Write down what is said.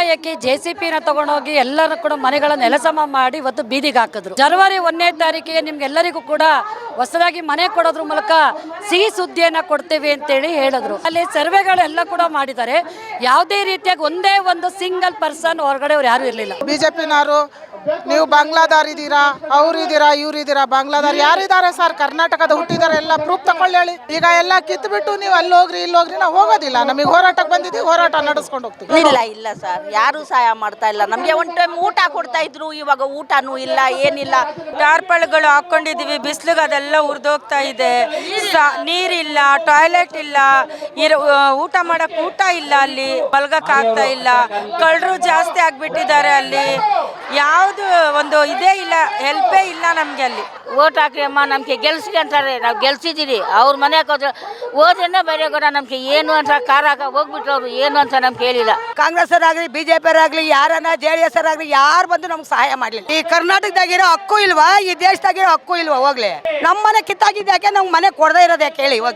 ಏಕಾಏಕಿ JCPನ ತಗೊಂಡೋಗಿ ಎಲ್ಲರೂ ಕೂಡ ಮನೆಗಳ ನೆಲಸಮ ಮಾಡಿ ಇವತ್ತು ಬೀದಿಗೆ ಹಾಕಿದ್ರು. ಜನವರಿ 1ನೇ ತಾರೀಕಿಗೆ ನಿಮ್ಗೆಲ್ಲರಿಗೂ ಕೂಡ ಹೊಸದಾಗಿ ಮನೆ ಕೊಡೋದ್ರ ಮೂಲಕ ಸಿಹಿ ಸುದ್ದಿಯನ್ನ ಕೊಡ್ತೇವೆ ಅಂತೇಳಿ ಹೇಳಿದ್ರು. ಅಲ್ಲಿ ಸರ್ವೆಗಳೆಲ್ಲ ಕೂಡ ಮಾಡಿದ್ದಾರೆ. ಯಾವುದೇ ರೀತಿಯಾಗಿ ಒಂದೇ ಒಂದು ಸಿಂಗಲ್ ಪರ್ಸನ್ ಹೊರಗಡೆ ಅವ್ರು ಯಾರು ಇರಲಿಲ್ಲ. ಬಿಜೆಪಿನವರು ನೀವು ಬಾಂಗ್ಲಾದಾರ್ ಇದ್ದೀರಾ, ಅವ್ರು ಇದ್ದೀರಾ, ಇವ್ರು ಇದ್ದೀರಾ, ಬಾಂಗ್ಲಾದಾರ್ ಯಾರಿದ್ದಾರೆ ಸರ್? ಕರ್ನಾಟಕದ ಹುಟ್ಟಿದಾರೆ, ಎಲ್ಲ ಪ್ರೂಫ್ ತಗೊಳ್ಳಿ ಹೇಳಿ. ಈಗ ಎಲ್ಲ ಕಿತ್ಬಿಟ್ಟು ನೀವು ಅಲ್ಲಿ ಹೋಗ್ರಿ ಇಲ್ಲಿ ಹೋಗ್ರಿ, ನಾವು ಹೋಗೋದಿಲ್ಲ. ನಮಗೆ ಹೋರಾಟಕ್ಕೆ ಬಂದಿದ್ದೀವಿ, ಹೋರಾಟ ನಡೆಸ್ಕೊಂಡು ಹೋಗ್ತೀವಿ. ಇಲ್ಲ ಸರ್, ಯಾರು ಸಹಾಯ ಮಾಡ್ತಾ ಇಲ್ಲ. ನಮಗೆ ಒಂದು ಟೈಮ್ ಊಟ ಕೊಡ್ತಾ ಇದ್ರು, ಇವಾಗ ಊಟನೂ ಇಲ್ಲ, ಏನಿಲ್ಲ. ಟಾರ್ಪಲ್ಗಳು ಹಾಕೊಂಡಿದೀವಿ, ಬಿಸಿಲಿಗೆ ಅದೆಲ್ಲ ಉರಿದೋಗ್ತಾ ಇದೆ. ನೀರಿಲ್ಲ, ಟಾಯ್ಲೆಟ್ ಇಲ್ಲ, ಊಟ ಮಾಡಕ್ ಊಟ ಇಲ್ಲ, ಅಲ್ಲಿ ಮಲ್ಗಕ್ ಆಗ್ತಾ ಇಲ್ಲ. ಕಳ್ಳರು ಜಾಸ್ತಿ ಆಗ್ಬಿಟ್ಟಿದ್ದಾರೆ ಅಲ್ಲಿ. ಯಾವ್ದು ಒಂದು ಇದೇ ಇಲ್ಲ, ಹೆಲ್ಪೇ ಇಲ್ಲ ನಮ್ಗೆ ಅಲ್ಲಿ. ಓಟ್ ಹಾಕ್ರಿ ಅಮ್ಮ, ನಮ್ಗೆ ಗೆಲ್ಸಿ ಅಂತಾರೆ. ನಾವು ಗೆಲ್ಸಿದ್ದೀರಿ. ಅವ್ರ ಮನೆ ಹೋದ್ರೆ ಬೇರೆ ಕೂಡ ನಮ್ಗೆ ಏನು ಅಂತ ಕಾರಾಗ ಹೋಗ್ಬಿಟ್ರು. ಅವ್ರು ಏನು ಅಂತ ನಮ್ಗೆ ಹೇಳಿಲ್ಲ. ಕಾಂಗ್ರೆಸ್ ಅವರಾಗ್ಲಿ, BJP ಅವರಾಗ್ಲಿ, ಯಾರನ್ನ JDS ಅವರಾಗ್ಲಿ, ಯಾರು ಬಂದು ನಮ್ಗೆ ಸಹಾಯ ಮಾಡ್ಲಿಲ್ಲ. ಈ ಕರ್ನಾಟಕದಾಗಿರೋ ಹಕ್ಕು ಇಲ್ವಾ? ಈ ದೇಶದಾಗಿರೋ ಹಕ್ಕು ಇಲ್ವಾ? ಹೋಗ್ಲಿ, ನಮ್ಮ ಮನೆ ಕಿತ್ತಾಗಿದ್ದ ಯಾಕೆ? ನಮ್ಗೆ ಮನೆ ಕೊಡದೇ ಇರೋದು ಯಾಕೆ ಹೇಳಿ?